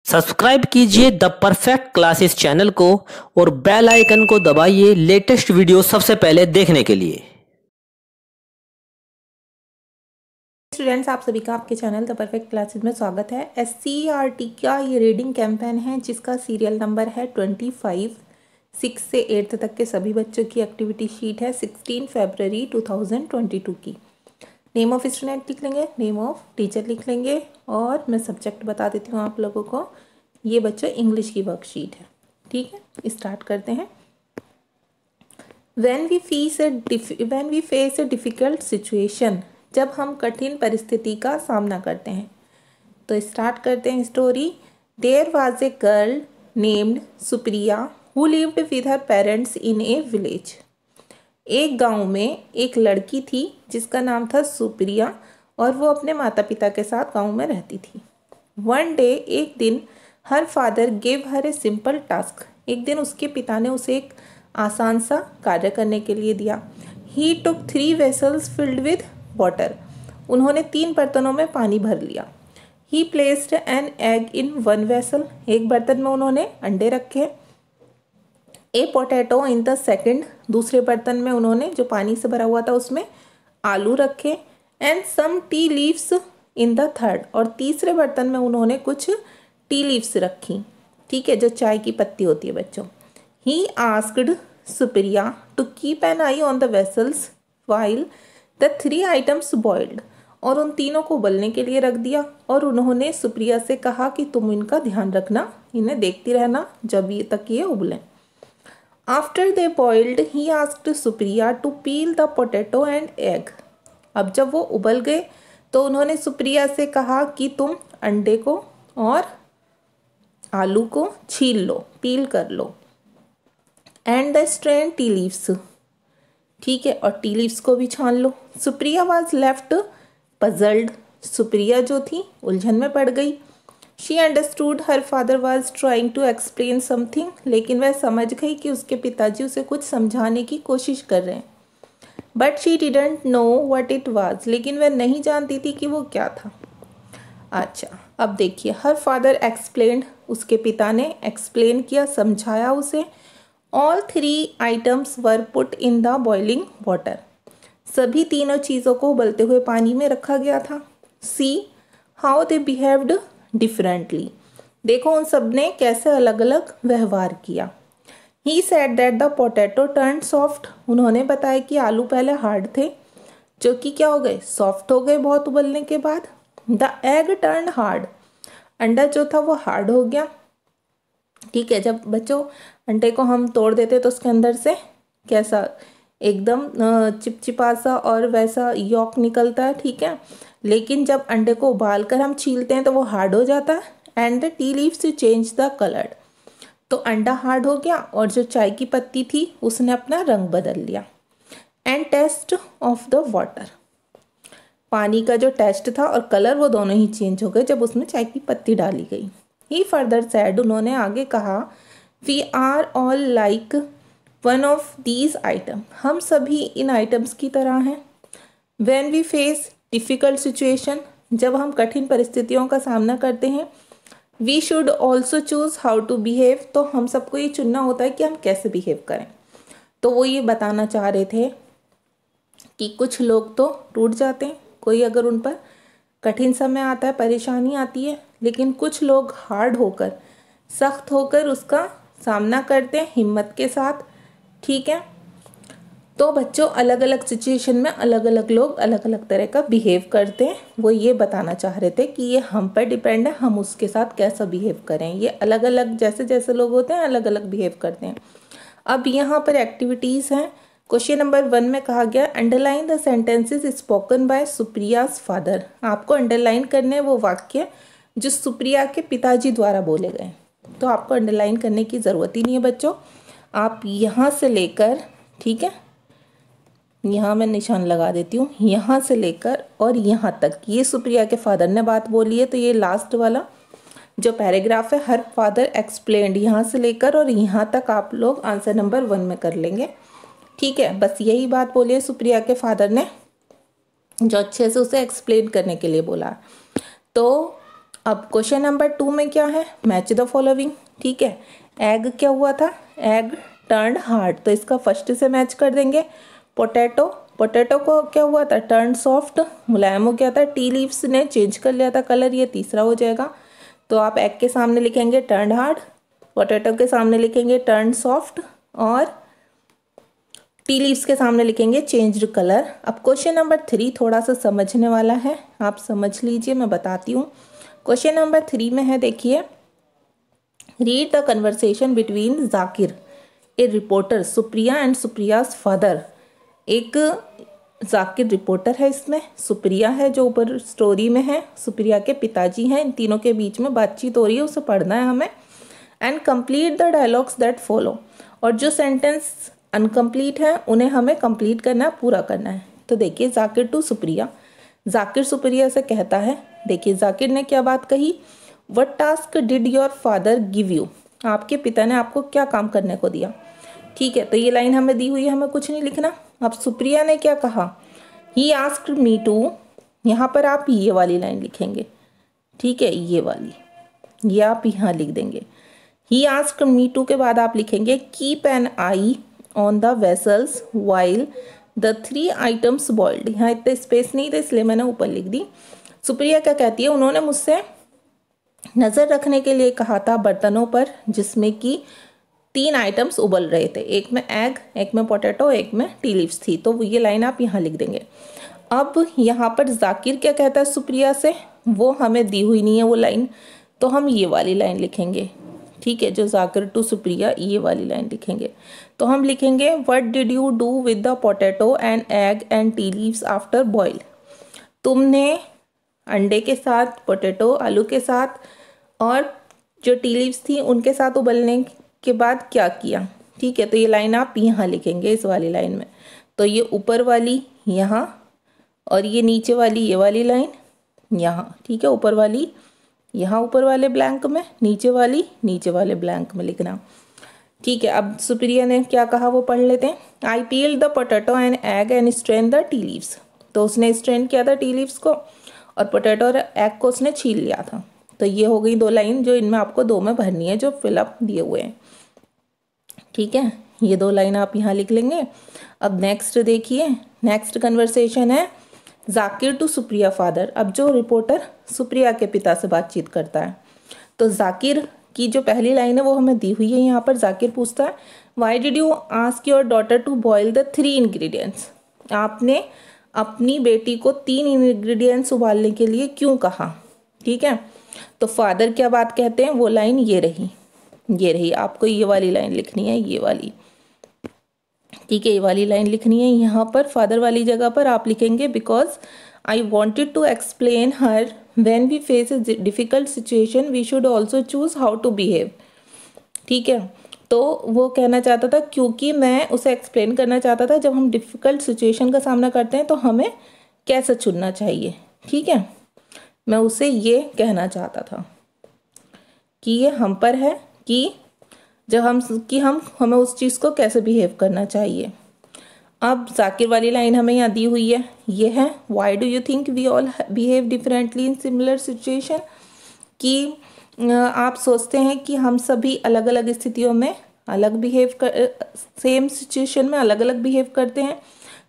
Subscribe कीजिए the perfect classes channel को और बेल आइकन को दबाइए लेटेस्ट वीडियो सबसे पहले देखने के लिए। स्टूडेंट्स, आप सभी का आपके चैनल द परफेक्ट क्लासेस में स्वागत है। SCERT का ये रीडिंग कैंपेन है जिसका सीरियल नंबर है 25। 6 से 8 तक के सभी बच्चों की एक्टिविटी शीट है 16 फरवरी 2022 की। नेम ऑफ स्टूडेंट लिख लेंगे, नेम ऑफ टीचर लिख लेंगे और मैं सब्जेक्ट बता देती हूँ आप लोगों को। ये बच्चों इंग्लिश की वर्कशीट है, ठीक है। स्टार्ट करते हैं। When we face a difficult situation, जब हम कठिन परिस्थिति का सामना करते हैं। तो स्टार्ट करते हैं story. There was a girl named Supriya who lived with her parents in a village. एक गांव में एक लड़की थी जिसका नाम था सुप्रिया और वो अपने माता पिता के साथ गांव में रहती थी। One day, एक दिन, her father gave her a simple task. एक दिन उसके पिता ने उसे एक आसान सा कार्य करने के लिए दिया। He took 3 vessels filled with water. उन्होंने 3 बर्तनों में पानी भर लिया। He placed an egg in one vessel. एक बर्तन में उन्होंने अंडे रखे। A potato in the second. दूसरे बर्तन में उन्होंने, जो पानी से भरा हुआ था, उसमें आलू रखे। And some tea leaves in the third. और तीसरे बर्तन में उन्होंने कुछ टी लीव्स रखी, ठीक है, जो चाय की पत्ती होती है बच्चों। He asked Supriya to keep an eye on the vessels while the 3 items boiled. और उन तीनों को उबलने के लिए रख दिया और उन्होंने सुप्रिया से कहा कि तुम इनका ध्यान रखना, इन्हें देखती रहना जब ये तक ये उबलें। After they boiled, he asked Supriya to peel the potato and egg. अब जब वो उबल गए तो उन्होंने सुप्रिया से कहा कि तुम अंडे को और आलू को छील लो, पील कर लो। And the strain tea leaves, ठीक है, और टी लीव्स को भी छान लो। Supriya was left puzzled. Supriya जो थी उलझन में पड़ गई। She understood her father was trying to explain something. लेकिन वह समझ गई कि उसके पिताजी उसे कुछ समझाने की कोशिश कर रहे हैं। But she didn't know what it was. लेकिन वह नहीं जानती थी कि वो क्या था। अच्छा, अब देखिए, हर फादर एक्सप्लेन्ड, उसके पिता ने एक्सप्लेन किया, समझाया उसे। All 3 items were put in the boiling water. सभी तीनों चीज़ों को उबलते हुए पानी में रखा गया था। See how they behaved differently. देखो उन सब ने कैसे अलग अलग व्यवहार किया। He said that the potato turned soft. उन्होंने बताया कि आलू पहले हार्ड थे, जो कि क्या हो गए, सॉफ्ट हो गए बहुत उबलने के बाद। The egg turned hard. अंडा जो था वो हार्ड हो गया, ठीक है। जब बच्चों अंडे को हम तोड़ देते तो उसके अंदर से कैसा एकदम चिपचिपा सा और वैसा यॉक निकलता है, ठीक है। लेकिन जब अंडे को उबाल कर हम छीलते हैं तो वो हार्ड हो जाता है। And the tea leaves change the colour. तो अंडा हार्ड हो गया और जो चाय की पत्ती थी उसने अपना रंग बदल लिया। And taste of the water, पानी का जो टेस्ट था और कलर वो दोनों ही चेंज हो गए जब उसमें चाय की पत्ती डाली गई। ही फर्दर सैड, उन्होंने आगे कहा, we are all like one of these item. हम सभी इन आइटम्स की तरह हैं। When we face difficult situation, जब हम कठिन परिस्थितियों का सामना करते हैं। We should also choose how to behave, तो हम सबको ये चुनना होता है कि हम कैसे बिहेव करें। तो वो ये बताना चाह रहे थे कि कुछ लोग तो टूट जाते हैं, कोई अगर उन पर कठिन समय आता है, परेशानी आती है, लेकिन कुछ लोग हार्ड होकर, सख्त होकर उसका सामना करते हैं हिम्मत के साथ, ठीक है। तो बच्चों अलग अलग सिचुएशन में अलग अलग लोग अलग अलग तरह का बिहेव करते हैं। वो ये बताना चाह रहे थे कि ये हम पर डिपेंड है, हम उसके साथ कैसा बिहेव करें। ये अलग अलग जैसे जैसे लोग होते हैं अलग अलग बिहेव करते हैं। अब यहाँ पर एक्टिविटीज़ हैं। क्वेश्चन नंबर 1 में कहा गया, underline the sentences spoken by Supriya's father. आपको अंडरलाइन करने वो वाक्य जो सुप्रिया के पिताजी द्वारा बोले गए। तो आपको अंडरलाइन करने की ज़रूरत ही नहीं है बच्चों। आप यहाँ से लेकर, ठीक है, यहाँ मैं निशान लगा देती हूँ, यहाँ से लेकर और यहाँ तक ये सुप्रिया के फादर ने बात बोली है। तो ये लास्ट वाला जो पैराग्राफ है, हर फादर एक्सप्लेन्ड, यहाँ से लेकर और यहाँ तक आप लोग आंसर नंबर 1 में कर लेंगे, ठीक है। बस यही बात बोली है सुप्रिया के फादर ने, जो अच्छे से उसे एक्सप्लेन करने के लिए बोला। तो अब क्वेश्चन नंबर 2 में क्या है, मैच द फॉलोइंग। ठीक है, एग क्या हुआ था, एग टर्न्ड हार्ड, तो इसका फर्स्ट से मैच कर देंगे। पोटैटो, पोटैटो को क्या हुआ था, टर्न सॉफ्ट, मुलायम हो गया था। टी लीव्स ने चेंज कर लिया था कलर, ये तीसरा हो जाएगा। तो आप एग के सामने लिखेंगे टर्न हार्ड, पोटैटो के सामने लिखेंगे टर्न सॉफ्ट, और टी लीव्स के सामने लिखेंगे चेंज्ड कलर। अब क्वेश्चन नंबर 3 थोड़ा सा समझने वाला है, आप समझ लीजिए, मैं बताती हूँ। क्वेश्चन नंबर 3 में है, देखिए, read the conversation between Zakir a reporter, Supriya and Supriya's father. एक जाकिर रिपोर्टर है इसमें, सुप्रिया है जो ऊपर स्टोरी में है, सुप्रिया के पिताजी हैं, इन तीनों के बीच में बातचीत हो रही है, उसे पढ़ना है हमें। And complete the dialogues that follow, और जो सेंटेंस अनकम्प्लीट है उन्हें हमें कंप्लीट करना है, पूरा करना है। तो देखिए, जाकिर टू सुप्रिया, जाकिर सुप्रिया से कहता है, देखिए जाकिर ने क्या बात कही, what task did your father give you, आपके पिता ने आपको क्या काम करने को दिया। ठीक है, तो ये लाइन हमें दी हुई है, हमें कुछ नहीं लिखना। अब सुप्रिया ने क्या कहा, ही आस्क्ड मी टू, यहाँ पर आप ये वाली लाइन लिखेंगे। ठीक है, ये वाली, ये आप यहाँ लिख देंगे। ही आस्क्ड मी टू के बाद आप लिखेंगे keep an I on the vessels while the 3 items boiled. यहाँ इतने स्पेस नहीं थे इसलिए मैंने ऊपर लिख दी। सुप्रिया क्या कहती है, उन्होंने मुझसे नज़र रखने के लिए कहा था बर्तनों पर जिसमें कि 3 आइटम्स उबल रहे थे, एक में एग, एक में पोटैटो, एक में टी लीव्स थी। तो ये लाइन आप यहाँ लिख देंगे। अब यहाँ पर जाकिर क्या कहता है सुप्रिया से, वो हमें दी हुई नहीं है वो लाइन, तो हम ये वाली लाइन लिखेंगे। ठीक है, जो जाकिर टू सुप्रिया, ये वाली लाइन लिखेंगे। तो हम लिखेंगे what did you do with the potato and egg and tea leaves after boil, तुमने अंडे के साथ, पोटैटो आलू के साथ, और जो टी लीव्स थी उनके साथ उबलने के बाद क्या किया। ठीक है, तो ये लाइन आप यहाँ लिखेंगे इस वाली लाइन में। तो ये ऊपर वाली यहाँ, और ये नीचे वाली ये वाली लाइन यहाँ। ठीक है, ऊपर वाली यहाँ ऊपर वाले ब्लैंक में, नीचे वाली नीचे वाले ब्लैंक में लिखना। ठीक है, अब सुप्रिया ने क्या कहा वो पढ़ लेते हैं। I peeled the potato and egg and strain the tea leaves, तो उसने स्ट्रेन किया था टी लीव्स को, और पोटैटो और एग को उसने छील लिया था। तो ये हो गई 2 लाइन, जो इनमें आपको 2 में भरनी है, जो फिलअप दिए हुए हैं। ठीक है, ये 2 लाइन आप यहाँ लिख लेंगे। अब नेक्स्ट देखिए, नेक्स्ट कन्वर्सेशन है जाकिर टू सुप्रिया फादर। अब जो रिपोर्टर सुप्रिया के पिता से बातचीत करता है, तो जाकिर की जो पहली लाइन है वो हमें दी हुई है। यहाँ पर जाकिर पूछता है why did you ask your daughter to boil the 3 ingredients, आपने अपनी बेटी को 3 इंग्रेडिएंट्स उबालने के लिए क्यों कहा। ठीक है, तो फादर क्या बात कहते हैं, वो लाइन ये रही, ये रही। आपको ये वाली लाइन लिखनी है, ये वाली। ठीक है, ये वाली लाइन लिखनी है। यहाँ पर फादर वाली जगह पर आप लिखेंगे because I wanted to explain her when we face a difficult situation we should also choose how to behave. ठीक है, तो वो कहना चाहता था, क्योंकि मैं उसे एक्सप्लेन करना चाहता था जब हम डिफ़िकल्ट सिचुएशन का सामना करते हैं तो हमें कैसे चुनना चाहिए। ठीक है, मैं उसे ये कहना चाहता था कि ये हम पर है कि जब हम हमें उस चीज़ को कैसे बिहेव करना चाहिए। अब जाकिर वाली लाइन हमें यहाँ दी हुई है, ये है why do you think we all behave differently in similar situation, कि आप सोचते हैं कि हम सभी अलग अलग स्थितियों में अलग बिहेव कर, सेम सिचुएशन में अलग अलग बिहेव करते हैं।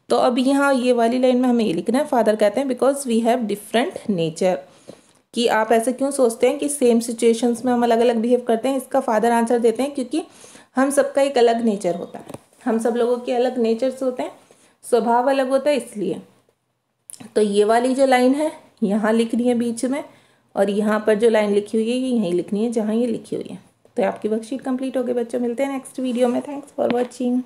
तो अब यहाँ ये वाली लाइन में हमें ये लिखना है, फादर कहते हैं because we have different nature, कि आप ऐसे क्यों सोचते हैं कि सेम सिचुएशंस में हम अलग अलग बिहेव करते हैं। इसका फादर आंसर देते हैं क्योंकि हम सबका एक अलग नेचर होता है, हम सब लोगों के अलग नेचर्स होते हैं, स्वभाव अलग होता है, इसलिए। तो ये वाली जो लाइन है यहाँ लिखनी है बीच में, और यहाँ पर जो लाइन लिखी हुई है ये यहीं लिखनी है जहाँ ये लिखी हुई है। तो आपकी वर्कशीट कंप्लीट हो गई बच्चों, मिलते हैं नेक्स्ट वीडियो में। Thanks for watching.